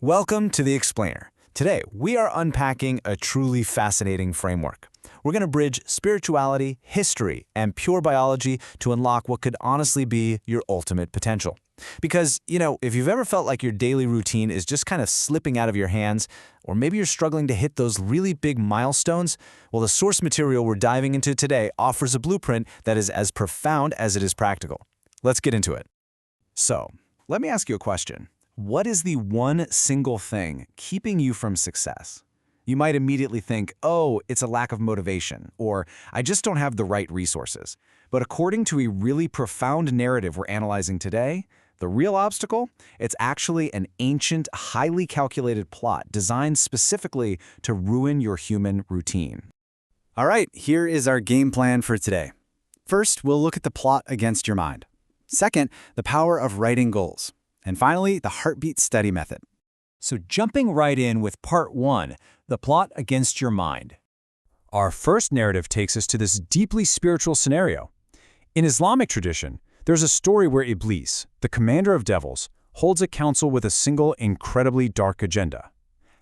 Welcome to The Explainer. Today, we are unpacking a truly fascinating framework. We're going to bridge spirituality, history, and pure biology to unlock what could honestly be your ultimate potential. Because, if you've ever felt like your daily routine is just kind of slipping out of your hands, or maybe you're struggling to hit those really big milestones, well, the source material we're diving into today offers a blueprint that is as profound as it is practical. Let's get into it. So, let me ask you a question. What is the one single thing keeping you from success? You might immediately think, oh, it's a lack of motivation, or I just don't have the right resources. But according to a really profound narrative we're analyzing today, the real obstacle? It's actually an ancient, highly calculated plot designed specifically to ruin your human routine. All right, here is our game plan for today. First, we'll look at the plot against your mind. Second, the power of writing goals. And finally, the heartbeat study method. So jumping right in with part 1, the plot against your mind. Our first narrative takes us to this deeply spiritual scenario. In Islamic tradition, there's a story where Iblis, the commander of devils, holds a council with a single incredibly dark agenda.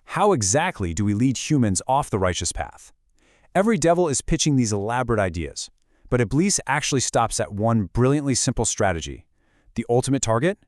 How exactly do we lead humans off the righteous path? Every devil is pitching these elaborate ideas, but Iblis actually stops at one brilliantly simple strategy. The ultimate target?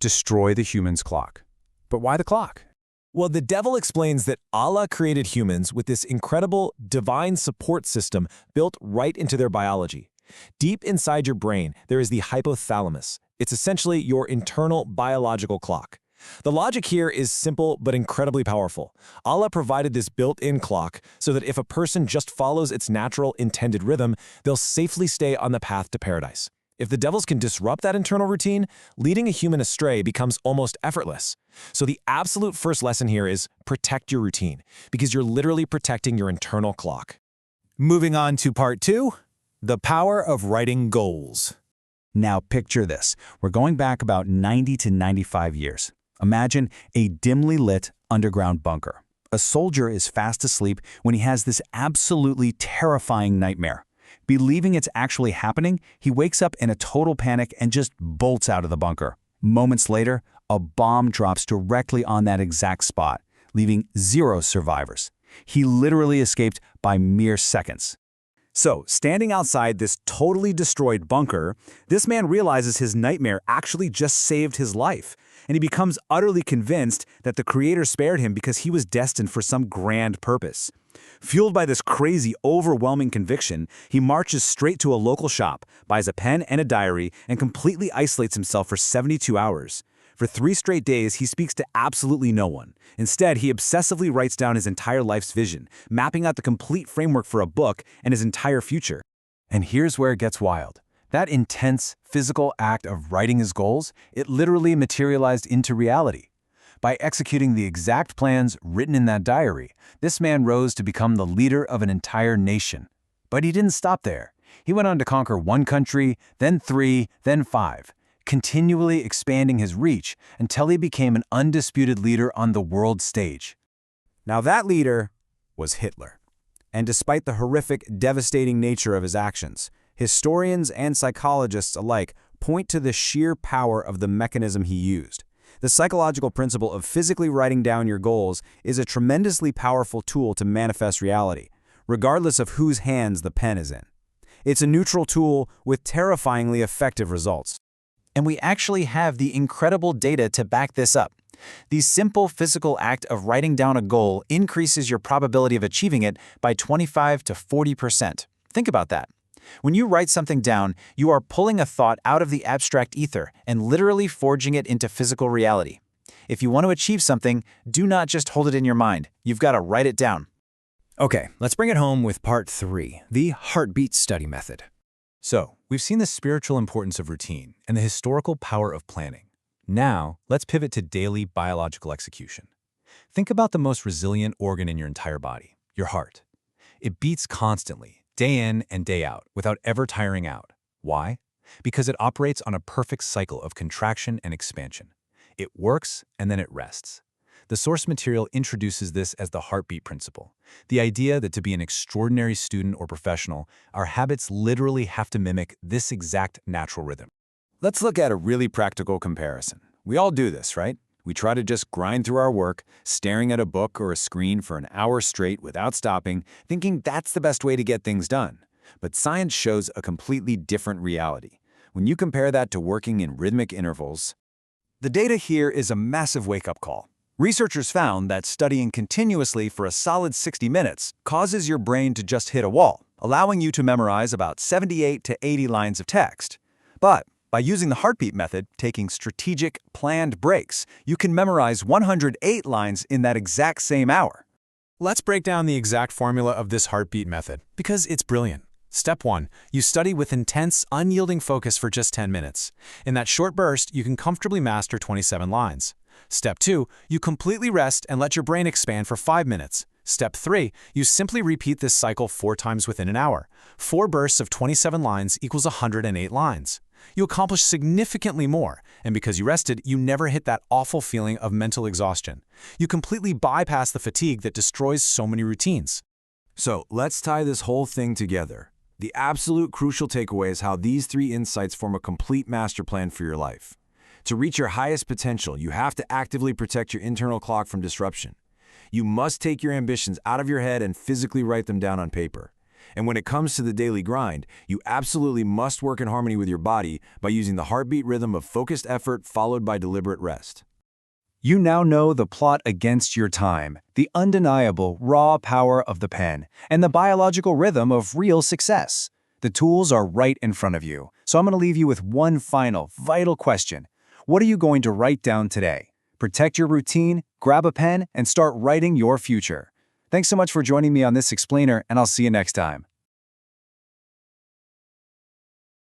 Destroy the human's clock. But why the clock? Well, the devil explains that Allah created humans with this incredible divine support system built right into their biology. Deep inside your brain, there is the hypothalamus. It's essentially your internal biological clock. The logic here is simple but incredibly powerful. Allah provided this built-in clock so that if a person just follows its natural intended rhythm, they'll safely stay on the path to paradise. If the devils can disrupt that internal routine, leading a human astray becomes almost effortless. So the absolute first lesson here is protect your routine, because you're literally protecting your internal clock. Moving on to part 2, the power of writing goals. Now picture this. We're going back about 90 to 95 years. Imagine a dimly lit underground bunker. A soldier is fast asleep when he has this absolutely terrifying nightmare. Believing it's actually happening, he wakes up in a total panic and just bolts out of the bunker. Moments later, a bomb drops directly on that exact spot, leaving 0 survivors. He literally escaped by mere seconds. So, standing outside this totally destroyed bunker, this man realizes his nightmare actually just saved his life, and he becomes utterly convinced that the Creator spared him because he was destined for some grand purpose. Fueled by this crazy, overwhelming conviction, he marches straight to a local shop, buys a pen and a diary, and completely isolates himself for 72 hours. For 3 straight days, he speaks to absolutely no one. Instead, he obsessively writes down his entire life's vision, mapping out the complete framework for a book and his entire future. And here's where it gets wild. That intense, physical act of writing his goals, it literally materialized into reality. By executing the exact plans written in that diary, this man rose to become the leader of an entire nation. But he didn't stop there. He went on to conquer 1 country, then 3, then 5, continually expanding his reach until he became an undisputed leader on the world stage. Now that leader was Hitler. And despite the horrific, devastating nature of his actions, historians and psychologists alike point to the sheer power of the mechanism he used. The psychological principle of physically writing down your goals is a tremendously powerful tool to manifest reality, regardless of whose hands the pen is in. It's a neutral tool with terrifyingly effective results. And we actually have the incredible data to back this up. The simple physical act of writing down a goal increases your probability of achieving it by 25 to 40%. Think about that. When you write something down, you are pulling a thought out of the abstract ether and literally forging it into physical reality. If you want to achieve something, do not just hold it in your mind. You've got to write it down. Okay, let's bring it home with part 3, the heartbeat study method. So, we've seen the spiritual importance of routine and the historical power of planning. Now, let's pivot to daily biological execution. Think about the most resilient organ in your entire body, your heart. It beats constantly, day in and day out, without ever tiring out. Why? Because it operates on a perfect cycle of contraction and expansion. It works and then it rests. The source material introduces this as the heartbeat principle, the idea that to be an extraordinary student or professional, our habits literally have to mimic this exact natural rhythm. Let's look at a really practical comparison. We all do this, right? We try to just grind through our work, staring at a book or a screen for an hour straight without stopping, thinking that's the best way to get things done. But science shows a completely different reality. When you compare that to working in rhythmic intervals, the data here is a massive wake-up call. Researchers found that studying continuously for a solid 60 minutes causes your brain to just hit a wall, allowing you to memorize about 78 to 80 lines of text. But by using the heartbeat method, taking strategic, planned breaks, you can memorize 108 lines in that exact same hour. Let's break down the exact formula of this heartbeat method, because it's brilliant. Step 1. You study with intense, unyielding focus for just 10 minutes. In that short burst, you can comfortably master 27 lines. Step 2. You completely rest and let your brain expand for 5 minutes. Step 3. You simply repeat this cycle 4 times within an hour. 4 bursts of 27 lines equals 108 lines. You accomplish significantly more, and because you rested, you never hit that awful feeling of mental exhaustion. You completely bypass the fatigue that destroys so many routines. So let's tie this whole thing together. The absolute crucial takeaway is how these 3 insights form a complete master plan for your life. To reach your highest potential, you have to actively protect your internal clock from disruption. You must take your ambitions out of your head and physically write them down on paper. And when it comes to the daily grind, you absolutely must work in harmony with your body by using the heartbeat rhythm of focused effort followed by deliberate rest. You now know the plot against your time, the undeniable raw power of the pen, and the biological rhythm of real success. The tools are right in front of you, so I'm going to leave you with one final, vital question. What are you going to write down today? Protect your routine, grab a pen, and start writing your future. Thanks so much for joining me on this explainer, and I'll see you next time.